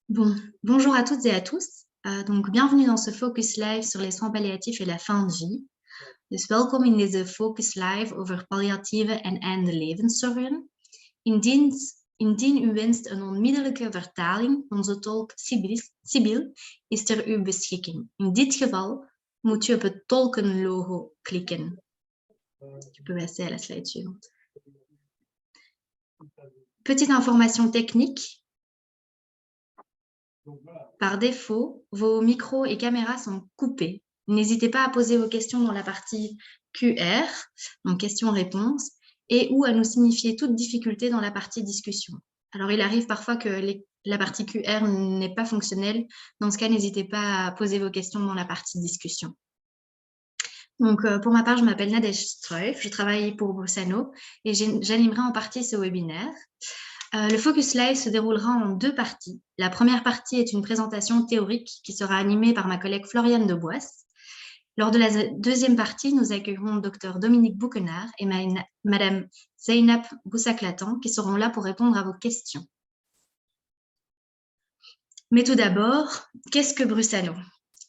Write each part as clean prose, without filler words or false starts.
Bon, bonjour à toutes et à tous. Donc, bienvenue dans ce Focus Live sur les soins palliatifs et la fin de vie. Dus welkom in deze Focus Live over palliatieve en einde levenszorgen. Indien u wenst een onmiddellijke vertaling, onze tolk Sibyl is ter uw beschikking. In dit geval moet u op het tolkenlogo klikken. Je peux passer à la slide suivante. Petite information technique. Par défaut, vos micros et caméras sont coupés. N'hésitez pas à poser vos questions dans la partie QR, donc questions-réponses, et ou à nous signifier toute difficulté dans la partie discussion. Alors, il arrive parfois que la partie QR n'est pas fonctionnelle. Dans ce cas, n'hésitez pas à poser vos questions dans la partie discussion. Donc, pour ma part, je m'appelle Nadège Struif, je travaille pour Brussano et j'animerai en partie ce webinaire. Le Focus Live se déroulera en deux parties. La première partie est une présentation théorique qui sera animée par ma collègue Floriane Deboisse. Lors de la deuxième partie, nous accueillerons Dr Dominique Bouquenard et Madame Zeynep Bousaklatan qui seront là pour répondre à vos questions. Mais tout d'abord, qu'est-ce que Brussano ?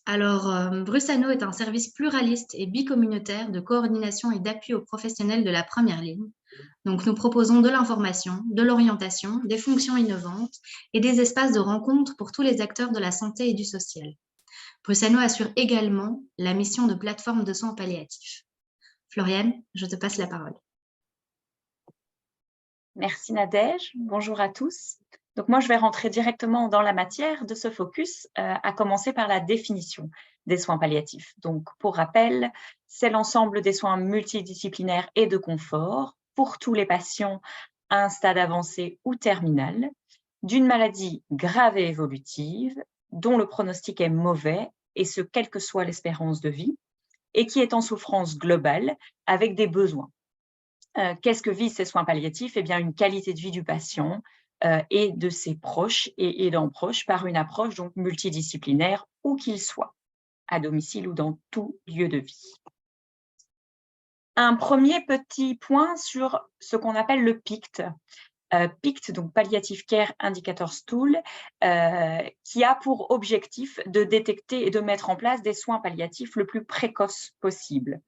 Alors, Brussano est un service pluraliste et bicommunautaire de coordination et d'appui aux professionnels de la première ligne. Donc, nous proposons de l'information, de l'orientation, des fonctions innovantes et des espaces de rencontre pour tous les acteurs de la santé et du social. Brussano assure également la mission de plateforme de soins palliatifs. Floriane, je te passe la parole. Merci Nadège, bonjour à tous. Donc moi, je vais rentrer directement dans la matière de ce focus, à commencer par la définition des soins palliatifs. Donc pour rappel, c'est l'ensemble des soins multidisciplinaires et de confort pour tous les patients à un stade avancé ou terminal, d'une maladie grave et évolutive, dont le pronostic est mauvais, et ce, quelle que soit l'espérance de vie, et qui est en souffrance globale avec des besoins. Qu'est-ce que visent ces soins palliatifs? Eh bien, une qualité de vie du patient et de ses proches et aidants proches par une approche donc multidisciplinaire, où qu'il soit, à domicile ou dans tout lieu de vie. Un premier petit point sur ce qu'on appelle le PICT. PICT, donc Palliative Care Indicator Tool, qui a pour objectif de détecter et de mettre en place des soins palliatifs le plus précoces possible.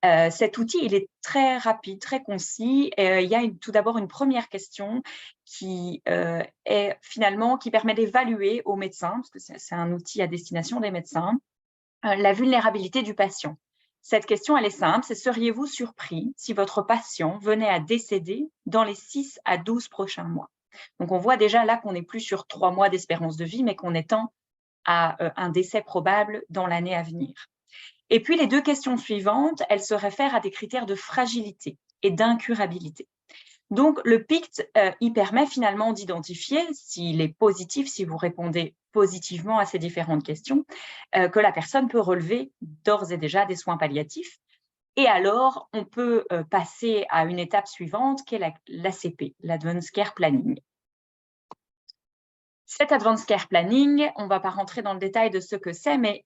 Cet outil, il est très rapide, très concis. Il y a tout d'abord une première question qui permet d'évaluer aux médecins, parce que c'est un outil à destination des médecins, la vulnérabilité du patient. Cette question, elle est simple, c'est: seriez-vous surpris si votre patient venait à décéder dans les 6 à 12 prochains mois? Donc, on voit déjà là qu'on n'est plus sur 3 mois d'espérance de vie, mais qu'on est à un décès probable dans l'année à venir. Et puis, les deux questions suivantes, elles se réfèrent à des critères de fragilité et d'incurabilité. Donc, le PICT, il permet finalement d'identifier, s'il est positif, si vous répondez positivement à ces différentes questions, que la personne peut relever d'ores et déjà des soins palliatifs. Et alors, on peut passer à une étape suivante, qui est l'ACP, l'Advanced Care Planning. Cet Advanced Care Planning, on ne va pas rentrer dans le détail de ce que c'est, mais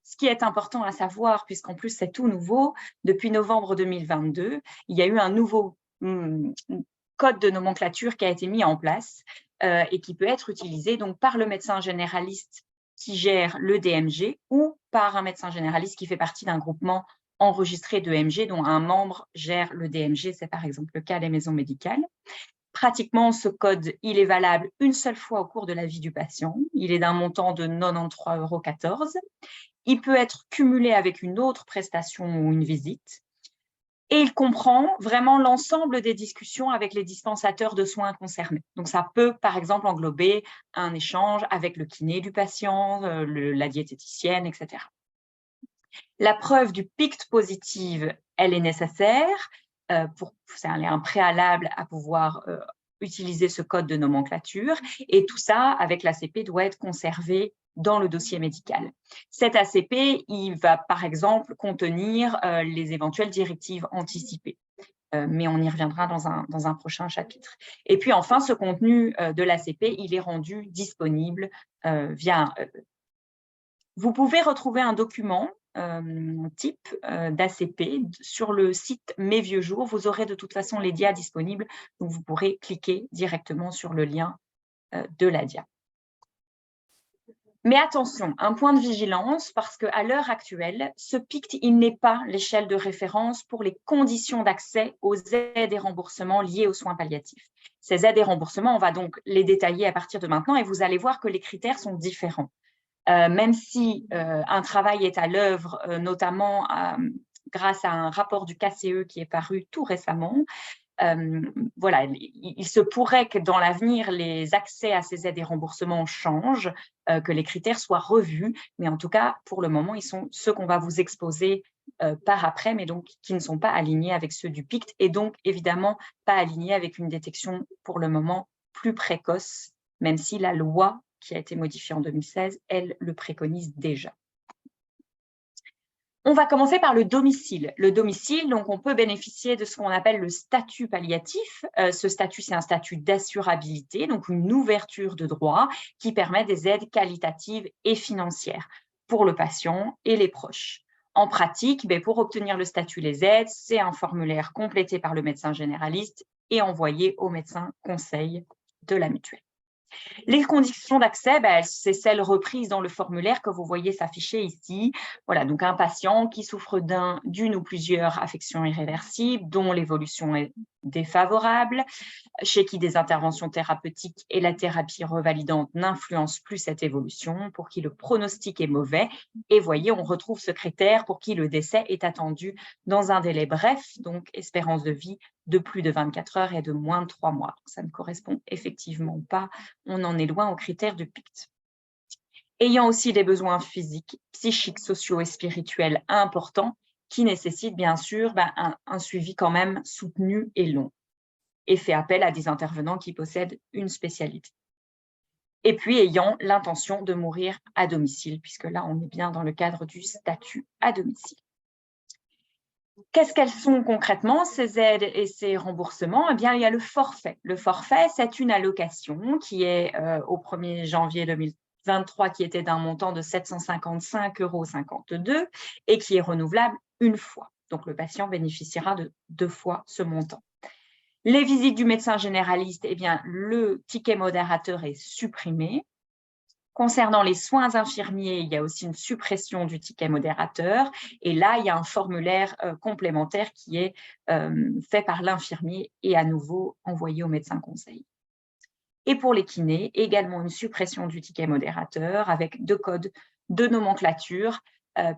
ce qui est important à savoir, puisqu'en plus c'est tout nouveau, depuis novembre 2022, il y a eu un nouveau code de nomenclature qui a été mis en place et qui peut être utilisé donc par le médecin généraliste qui gère le DMG ou par un médecin généraliste qui fait partie d'un groupement enregistré d'EMG dont un membre gère le DMG, c'est par exemple le cas des maisons médicales. Pratiquement, ce code, il est valable une seule fois au cours de la vie du patient. Il est d'un montant de 93,14 €. Il peut être cumulé avec une autre prestation ou une visite. Et il comprend vraiment l'ensemble des discussions avec les dispensateurs de soins concernés. Donc, ça peut, par exemple, englober un échange avec le kiné du patient, la diététicienne, etc. La preuve du PICT positive, elle est nécessaire. C'est un préalable à pouvoir utiliser ce code de nomenclature. Et tout ça, avec l'ACP, doit être conservé dans le dossier médical. Cet ACP, il va par exemple contenir les éventuelles directives anticipées. Mais on y reviendra dans un prochain chapitre. Et puis enfin, ce contenu de l'ACP, il est rendu disponible via un hub. Vous pouvez retrouver un document type d'ACP sur le site Mes Vieux Jours. Vous aurez de toute façon les dias disponibles, donc vous pourrez cliquer directement sur le lien de la dia. Mais attention, un point de vigilance, parce qu'à l'heure actuelle, ce PICT, il n'est pas l'échelle de référence pour les conditions d'accès aux aides et remboursements liés aux soins palliatifs. Ces aides et remboursements, on va donc les détailler à partir de maintenant et vous allez voir que les critères sont différents. Même si un travail est à l'œuvre, notamment grâce à un rapport du KCE qui est paru tout récemment, voilà, il se pourrait que dans l'avenir, les accès à ces aides et remboursements changent, que les critères soient revus, mais en tout cas, pour le moment, ils sont ceux qu'on va vous exposer par après, mais donc qui ne sont pas alignés avec ceux du PICT et donc évidemment pas alignés avec une détection pour le moment plus précoce, même si la loi qui a été modifiée en 2016, elle le préconise déjà. On va commencer par le domicile. Le domicile, donc on peut bénéficier de ce qu'on appelle le statut palliatif. Ce statut, c'est un statut d'assurabilité, donc une ouverture de droit qui permet des aides qualitatives et financières pour le patient et les proches. En pratique, pour obtenir le statut les aides, c'est un formulaire complété par le médecin généraliste et envoyé au médecin conseil de la mutuelle. Les conditions d'accès, c'est celles reprises dans le formulaire que vous voyez s'afficher ici. Voilà, donc un patient qui souffre d'une ou plusieurs affections irréversibles, dont l'évolution est défavorable, chez qui des interventions thérapeutiques et la thérapie revalidante n'influencent plus cette évolution, pour qui le pronostic est mauvais. Et voyez, on retrouve ce critère pour qui le décès est attendu dans un délai bref, donc espérance de vie de plus de 24 heures et de moins de 3 mois. Ça ne correspond effectivement pas, on en est loin au critère du PICT. Ayant aussi des besoins physiques, psychiques, sociaux et spirituels importants qui nécessitent bien sûr un suivi quand même soutenu et long, et fait appel à des intervenants qui possèdent une spécialité. Et puis ayant l'intention de mourir à domicile, puisque là on est bien dans le cadre du statut à domicile. Qu'est-ce qu'elles sont concrètement, ces aides et ces remboursements? Eh bien, il y a le forfait. Le forfait, c'est une allocation qui est au 1er janvier 2023, qui était d'un montant de 755,52 € et qui est renouvelable une fois. Donc, le patient bénéficiera de 2 fois ce montant. Les visites du médecin généraliste, eh bien, le ticket modérateur est supprimé. Concernant les soins infirmiers, il y a aussi une suppression du ticket modérateur. Et là, il y a un formulaire complémentaire qui est fait par l'infirmier et à nouveau envoyé au médecin conseil. Et pour les kinés, également une suppression du ticket modérateur avec 2 codes de nomenclature,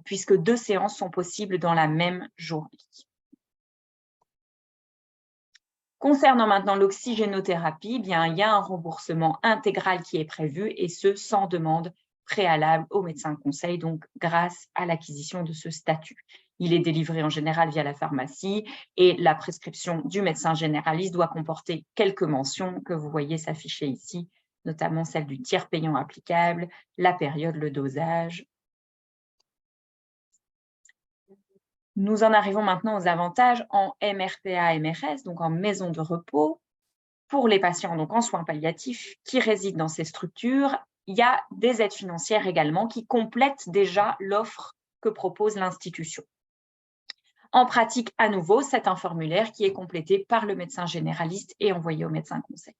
puisque 2 séances sont possibles dans la même journée. Concernant maintenant l'oxygénothérapie, il y a un remboursement intégral qui est prévu et ce, sans demande préalable au médecin conseil, donc grâce à l'acquisition de ce statut. Il est délivré en général via la pharmacie et la prescription du médecin généraliste doit comporter quelques mentions que vous voyez s'afficher ici, notamment celle du tiers payant applicable, la période, le dosage. Nous en arrivons maintenant aux avantages en MRPA-MRS, donc en maison de repos. Pour les patients donc en soins palliatifs qui résident dans ces structures, il y a des aides financières également qui complètent déjà l'offre que propose l'institution. En pratique, à nouveau, c'est un formulaire qui est complété par le médecin généraliste et envoyé au médecin conseil.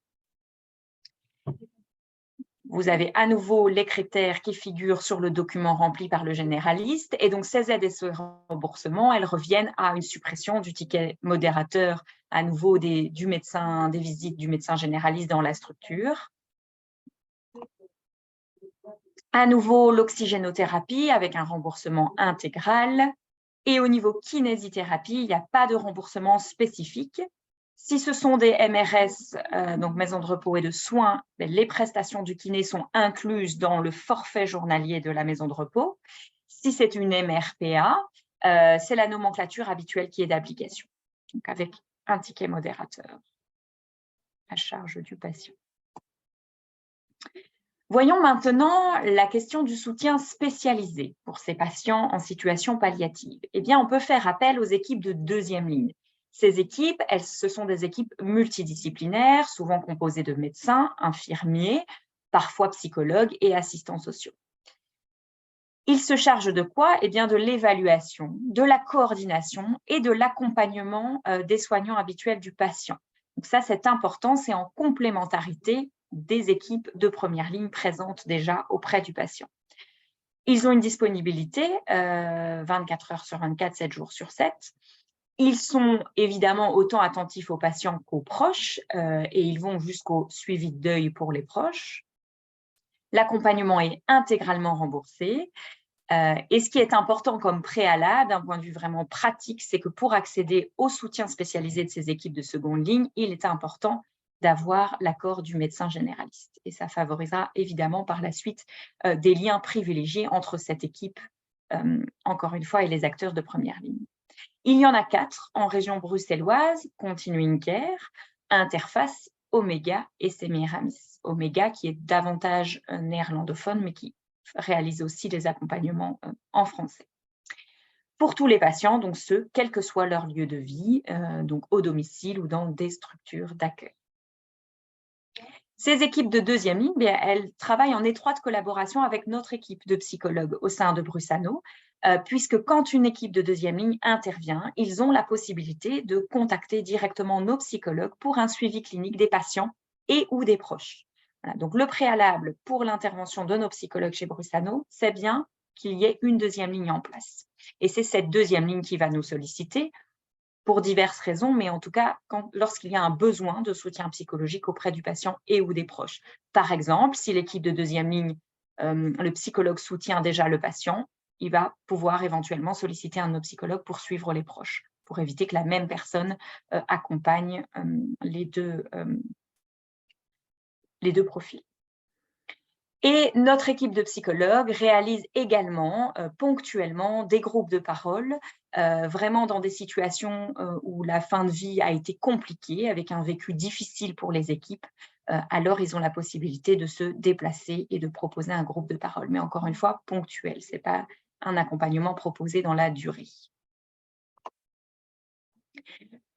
Vous avez à nouveau les critères qui figurent sur le document rempli par le généraliste. Et donc, ces aides et ce remboursement, elles reviennent à une suppression du ticket modérateur, à nouveau des visites du médecin généraliste dans la structure. À nouveau, l'oxygénothérapie avec un remboursement intégral. Et au niveau kinésithérapie, il n'y a pas de remboursement spécifique. Si ce sont des MRS, donc maison de repos et de soins, les prestations du kiné sont incluses dans le forfait journalier de la maison de repos. Si c'est une MRPA, c'est la nomenclature habituelle qui est d'application, donc avec un ticket modérateur à charge du patient. Voyons maintenant la question du soutien spécialisé pour ces patients en situation palliative. Eh bien, on peut faire appel aux équipes de deuxième ligne. Ces équipes, ce sont des équipes multidisciplinaires, souvent composées de médecins, infirmiers, parfois psychologues et assistants sociaux. Ils se chargent de quoi? Eh bien, de l'évaluation, de la coordination et de l'accompagnement des soignants habituels du patient. Donc ça, c'est important, c'est en complémentarité des équipes de première ligne présentes déjà auprès du patient. Ils ont une disponibilité 24 heures sur 24, 7 jours sur 7. Ils sont évidemment autant attentifs aux patients qu'aux proches et ils vont jusqu'au suivi de deuil pour les proches. L'accompagnement est intégralement remboursé. Et ce qui est important comme préalable, d'un point de vue vraiment pratique, c'est que pour accéder au soutien spécialisé de ces équipes de seconde ligne, il est important d'avoir l'accord du médecin généraliste. Et ça favorisera évidemment par la suite des liens privilégiés entre cette équipe, encore une fois, et les acteurs de première ligne. Il y en a 4 en région bruxelloise: Continuing Care, Interface, Omega et Semiramis. Omega qui est davantage néerlandophone, mais qui réalise aussi des accompagnements en français. Pour tous les patients, donc ceux, quel que soit leur lieu de vie, donc au domicile ou dans des structures d'accueil. Ces équipes de deuxième ligne, elles travaillent en étroite collaboration avec notre équipe de psychologues au sein de Brusano, puisque quand une équipe de deuxième ligne intervient, ils ont la possibilité de contacter directement nos psychologues pour un suivi clinique des patients et ou des proches. Voilà, donc le préalable pour l'intervention de nos psychologues chez Brusano, c'est bien qu'il y ait une deuxième ligne en place. Et c'est cette deuxième ligne qui va nous solliciter pour diverses raisons, mais en tout cas, lorsqu'il y a un besoin de soutien psychologique auprès du patient et ou des proches. Par exemple, si l'équipe de deuxième ligne, le psychologue soutient déjà le patient, il va pouvoir éventuellement solliciter un autre psychologue pour suivre les proches, pour éviter que la même personne accompagne les deux profils. Et notre équipe de psychologues réalise également ponctuellement des groupes de parole, vraiment dans des situations où la fin de vie a été compliquée, avec un vécu difficile pour les équipes. Alors, ils ont la possibilité de se déplacer et de proposer un groupe de parole. Mais encore une fois, ponctuel, ce n'est pas un accompagnement proposé dans la durée.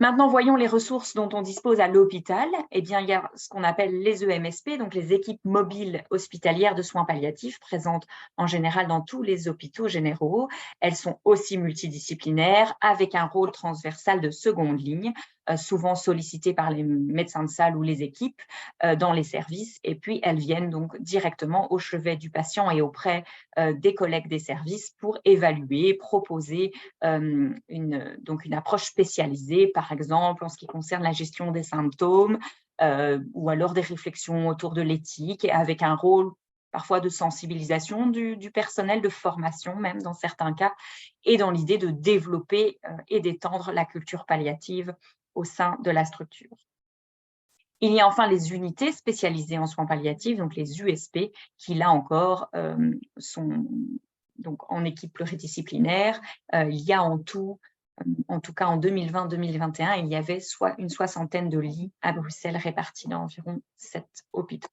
Maintenant, voyons les ressources dont on dispose à l'hôpital. Eh bien, il y a ce qu'on appelle les EMSP, donc les équipes mobiles hospitalières de soins palliatifs, présentes en général dans tous les hôpitaux généraux. Elles sont aussi multidisciplinaires, avec un rôle transversal de seconde ligne, souvent sollicitées par les médecins de salle ou les équipes dans les services. Et puis, elles viennent donc directement au chevet du patient et auprès des collègues des services pour évaluer, proposer une approche spécialisée, par exemple en ce qui concerne la gestion des symptômes ou alors des réflexions autour de l'éthique, avec un rôle parfois de sensibilisation du personnel, de formation même dans certains cas, et dans l'idée de développer et d'étendre la culture palliative au sein de la structure. Il y a enfin les unités spécialisées en soins palliatifs, donc les USP, qui là encore sont donc en équipe pluridisciplinaire. Il y a en tout cas en 2020-2021, il y avait une soixantaine de lits à Bruxelles répartis dans environ 7 hôpitaux.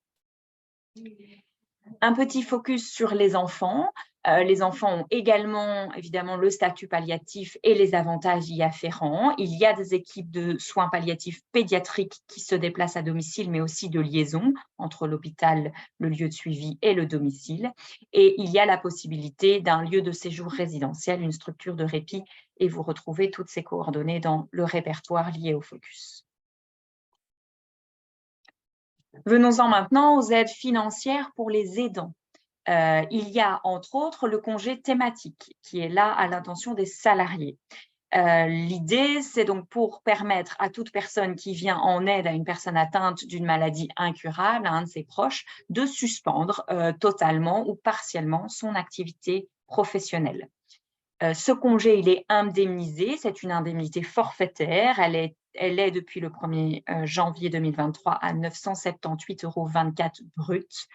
Un petit focus sur les enfants. Les enfants ont également évidemment le statut palliatif et les avantages y afférents. Il y a des équipes de soins palliatifs pédiatriques qui se déplacent à domicile, mais aussi de liaison entre l'hôpital, le lieu de suivi et le domicile. Et il y a la possibilité d'un lieu de séjour résidentiel, une structure de répit, et vous retrouvez toutes ces coordonnées dans le répertoire lié au focus. Venons-en maintenant aux aides financières pour les aidants. Il y a entre autres le congé thématique qui est là à l'intention des salariés. L'idée, c'est donc pour permettre à toute personne qui vient en aide à une personne atteinte d'une maladie incurable, à un de ses proches, de suspendre totalement ou partiellement son activité professionnelle. Ce congé, il est indemnisé, c'est une indemnité forfaitaire, elle est depuis le 1er janvier 2023 à 978,24 € brut.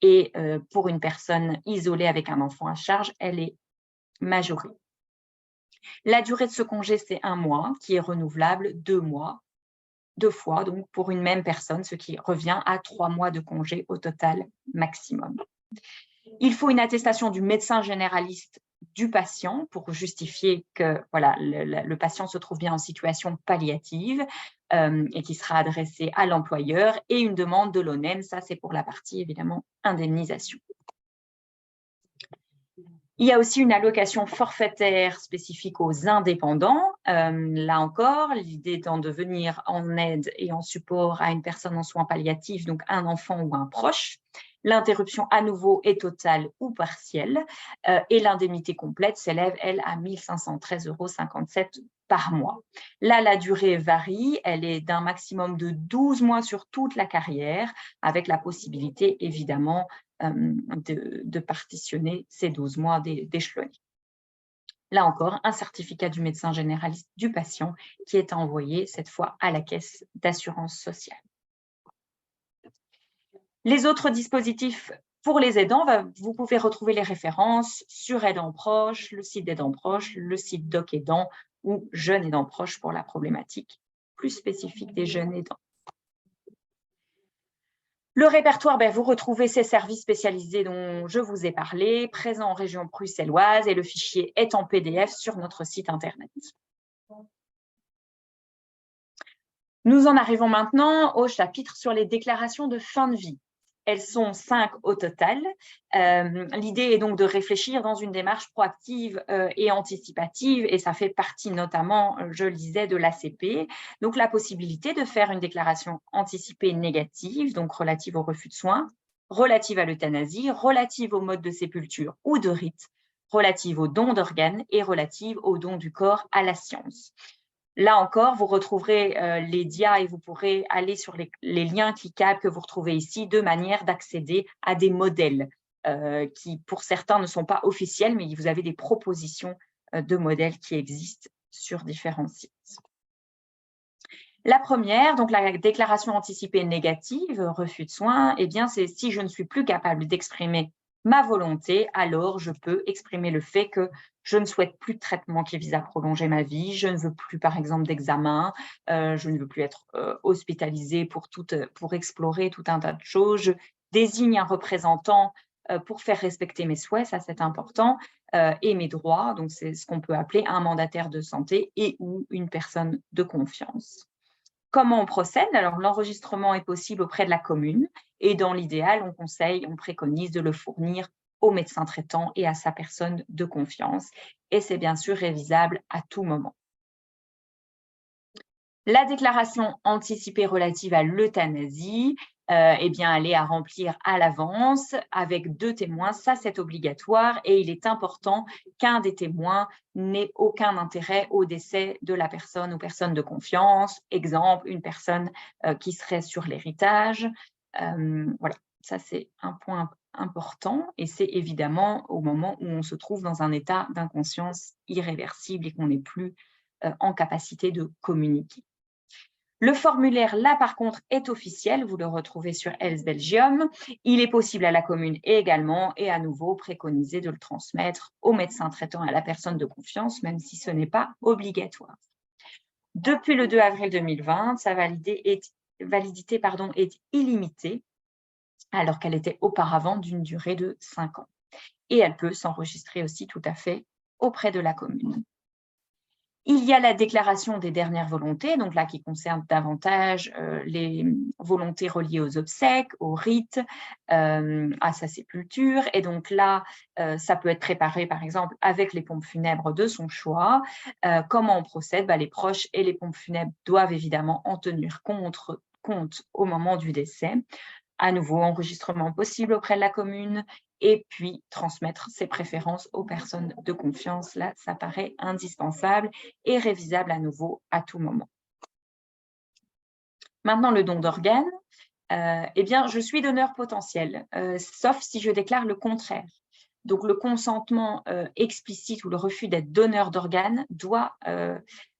Et pour une personne isolée avec un enfant à charge, elle est majorée. La durée de ce congé, c'est 1 mois, qui est renouvelable 2 mois, 2 fois, donc pour une même personne, ce qui revient à 3 mois de congé au total maximum. Il faut une attestation du médecin généraliste du patient pour justifier que voilà, le patient se trouve bien en situation palliative et qui sera adressée à l'employeur, et une demande de l'ONEM, ça c'est pour la partie évidemment indemnisation. Il y a aussi une allocation forfaitaire spécifique aux indépendants. Là encore, l'idée étant de venir en aide et en support à une personne en soins palliatifs, donc un enfant ou un proche. L'interruption à nouveau est totale ou partielle et l'indemnité complète s'élève, elle, à 1 513,57 € par mois. Là, la durée varie, elle est d'un maximum de 12 mois sur toute la carrière, avec la possibilité, évidemment, de partitionner ces 12 mois d'échelonner. Là encore, un certificat du médecin généraliste du patient qui est envoyé cette fois à la caisse d'assurance sociale. Les autres dispositifs pour les aidants, vous pouvez retrouver les références sur Aidants Proches, le site d'Aidants Proches, le site Doc Aidant ou Jeunes Aidants Proches pour la problématique plus spécifique des jeunes aidants. Le répertoire, vous retrouvez ces services spécialisés dont je vous ai parlé, présents en région bruxelloise, et le fichier est en PDF sur notre site internet. Nous en arrivons maintenant au chapitre sur les déclarations de fin de vie. Elles sont 5 au total. L'idée est donc de réfléchir dans une démarche proactive et anticipative, et ça fait partie notamment, je le disais, de l'ACP. Donc la possibilité de faire une déclaration anticipée négative, donc relative au refus de soins, relative à l'euthanasie, relative au mode de sépulture ou de rite, relative au don d'organes et relative au don du corps à la science. Là encore, vous retrouverez les dias et vous pourrez aller sur les liens cliquables que vous retrouvez ici, de manière d'accéder à des modèles qui, pour certains, ne sont pas officiels, mais vous avez des propositions de modèles qui existent sur différents sites. La première, donc la déclaration anticipée négative, refus de soins, c'est si je ne suis plus capable d'exprimer ma volonté, alors je peux exprimer le fait que je ne souhaite plus de traitement qui vise à prolonger ma vie, je ne veux plus, par exemple, d'examen, je ne veux plus être hospitalisée pour explorer tout un tas de choses, je désigne un représentant pour faire respecter mes souhaits, ça c'est important, et mes droits, donc c'est ce qu'on peut appeler un mandataire de santé et ou une personne de confiance. Comment on procède? Alors, l'enregistrement est possible auprès de la commune et dans l'idéal, on préconise de le fournir au médecin traitant et à sa personne de confiance. Et c'est bien sûr révisable à tout moment. La déclaration anticipée relative à l'euthanasie, elle est à remplir à l'avance avec 2 témoins. Ça, c'est obligatoire et il est important qu'un des témoins n'ait aucun intérêt au décès de la personne ou personne de confiance. Exemple, une personne qui serait sur l'héritage. Voilà, ça, c'est un point important et c'est évidemment au moment où on se trouve dans un état d'inconscience irréversible et qu'on n'est plus en capacité de communiquer. Le formulaire, là, par contre, est officiel. Vous le retrouvez sur Else Belgium. Il est possible à la commune également, et à nouveau, préconisé de le transmettre au médecin traitant et à la personne de confiance, même si ce n'est pas obligatoire. Depuis le 2 avril 2020, sa validité est illimitée, alors qu'elle était auparavant d'une durée de 5 ans. Et elle peut s'enregistrer aussi tout à fait auprès de la commune. Il y a la déclaration des dernières volontés, donc là qui concerne davantage les volontés reliées aux obsèques, aux rites, à sa sépulture. Et donc là, ça peut être préparé par exemple avec les pompes funèbres de son choix. Comment on procède? Les proches et les pompes funèbres doivent évidemment en tenir compte au moment du décès. À nouveau, enregistrement possible auprès de la commune et puis transmettre ses préférences aux personnes de confiance. Là, ça paraît indispensable et révisable à nouveau à tout moment. Maintenant, le don d'organes. Je suis donneur potentiel, sauf si je déclare le contraire. Donc, le consentement explicite ou le refus d'être donneur d'organes doit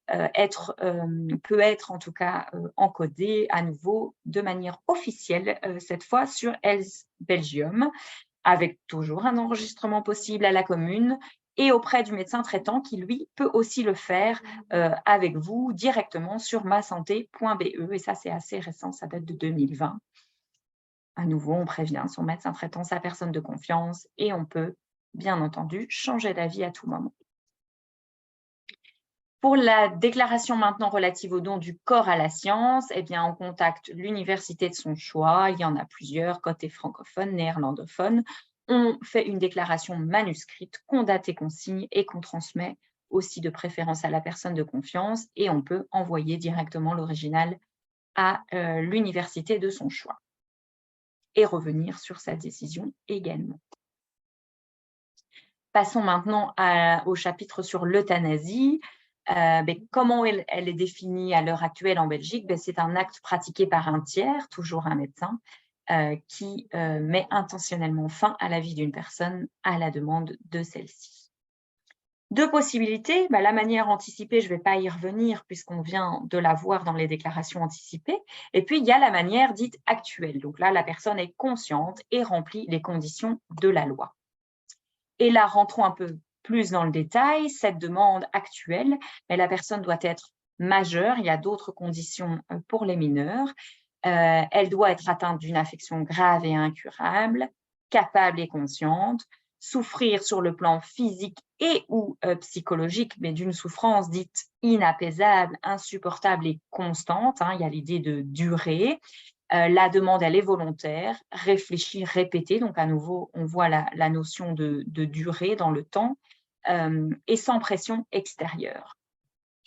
peut être en tout cas encodé à nouveau de manière officielle, cette fois sur Else Belgium, avec toujours un enregistrement possible à la commune et auprès du médecin traitant qui, lui, peut aussi le faire avec vous directement sur masanté.be. Et ça, c'est assez récent, ça date de 2020. À nouveau, on prévient son médecin traitant, sa personne de confiance, et on peut, bien entendu, changer d'avis à tout moment. Pour la déclaration maintenant relative au don du corps à la science, on contacte l'université de son choix. Il y en a plusieurs, côté francophone, néerlandophone. on fait une déclaration manuscrite qu'on date et qu'on signe et qu'on transmet aussi de préférence à la personne de confiance, et on peut envoyer directement l'original à l'université de son choix et revenir sur sa décision également. Passons maintenant au chapitre sur l'euthanasie. Comment elle est définie à l'heure actuelle en Belgique? C'est un acte pratiqué par un tiers, toujours un médecin, qui met intentionnellement fin à la vie d'une personne à la demande de celle-ci. Deux possibilités, la manière anticipée, je ne vais pas y revenir puisqu'on vient de la voir dans les déclarations anticipées, et puis il y a la manière dite actuelle. Donc là, la personne est consciente et remplit les conditions de la loi. Et là, rentrons un peu plus dans le détail. Cette demande actuelle, la personne doit être majeure. Il y a d'autres conditions pour les mineurs. Elle doit être atteinte d'une affection grave et incurable, capable et consciente, souffrir sur le plan physique et ou psychologique, mais d'une souffrance dite inapaisable, insupportable et constante. Il y a l'idée de durée. La demande, elle est volontaire, réfléchie, répétée. Donc, à nouveau, on voit la notion de durée dans le temps et sans pression extérieure.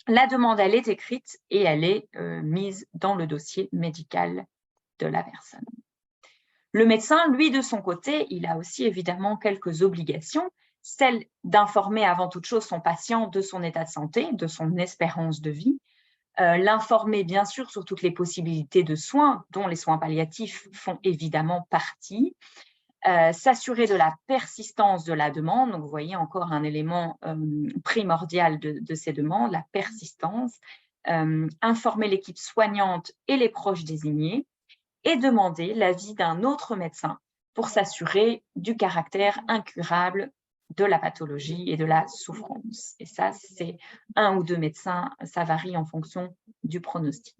La demande, elle est écrite et elle est mise dans le dossier médical de la personne. Le médecin, lui, de son côté, il a aussi évidemment quelques obligations, celle d'informer avant toute chose son patient de son état de santé, de son espérance de vie, l'informer bien sûr sur toutes les possibilités de soins, dont les soins palliatifs font évidemment partie, s'assurer de la persistance de la demande. Donc, vous voyez encore un élément primordial de ces demandes, la persistance, informer l'équipe soignante et les proches désignés et demander l'avis d'un autre médecin pour s'assurer du caractère incurable de la pathologie et de la souffrance. Et ça, c'est un ou deux médecins, ça varie en fonction du pronostic.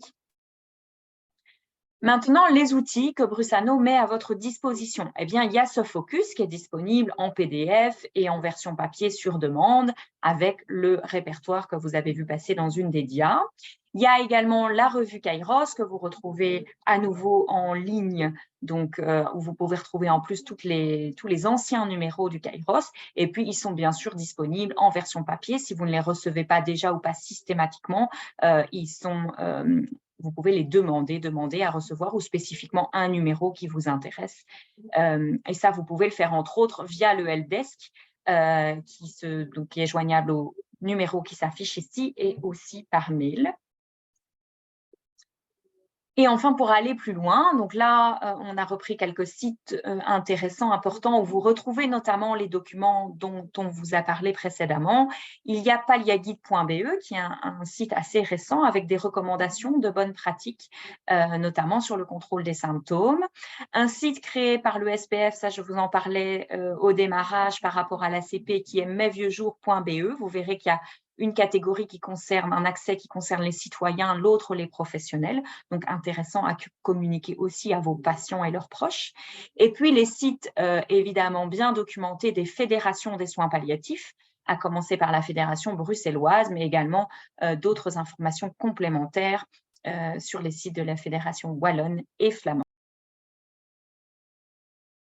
Maintenant, les outils que Brusano met à votre disposition. Il y a ce focus qui est disponible en PDF et en version papier sur demande avec le répertoire que vous avez vu passer dans une des dias. Il y a également la revue Kairos que vous retrouvez à nouveau en ligne, donc où vous pouvez retrouver en plus tous les anciens numéros du Kairos. Et puis, ils sont bien sûr disponibles en version papier. Si vous ne les recevez pas déjà ou pas systématiquement, vous pouvez les demander à recevoir ou spécifiquement un numéro qui vous intéresse. Et ça, vous pouvez le faire entre autres via le helpdesk qui est joignable au numéro qui s'affiche ici et aussi par mail. Et enfin, pour aller plus loin, donc là, on a repris quelques sites intéressants, importants, où vous retrouvez notamment les documents dont on vous a parlé précédemment. Il y a palliaguide.be, qui est un site assez récent avec des recommandations de bonnes pratiques, notamment sur le contrôle des symptômes. Un site créé par le SPF, ça je vous en parlais au démarrage par rapport à l'ACP, qui est mesvieuxjours.be. Vous verrez qu'il y a une catégorie qui concerne un accès qui concerne les citoyens, l'autre les professionnels. Donc, intéressant à communiquer aussi à vos patients et leurs proches. Et puis, les sites évidemment bien documentés des fédérations des soins palliatifs, à commencer par la fédération bruxelloise, mais également d'autres informations complémentaires sur les sites de la fédération wallonne et flamande.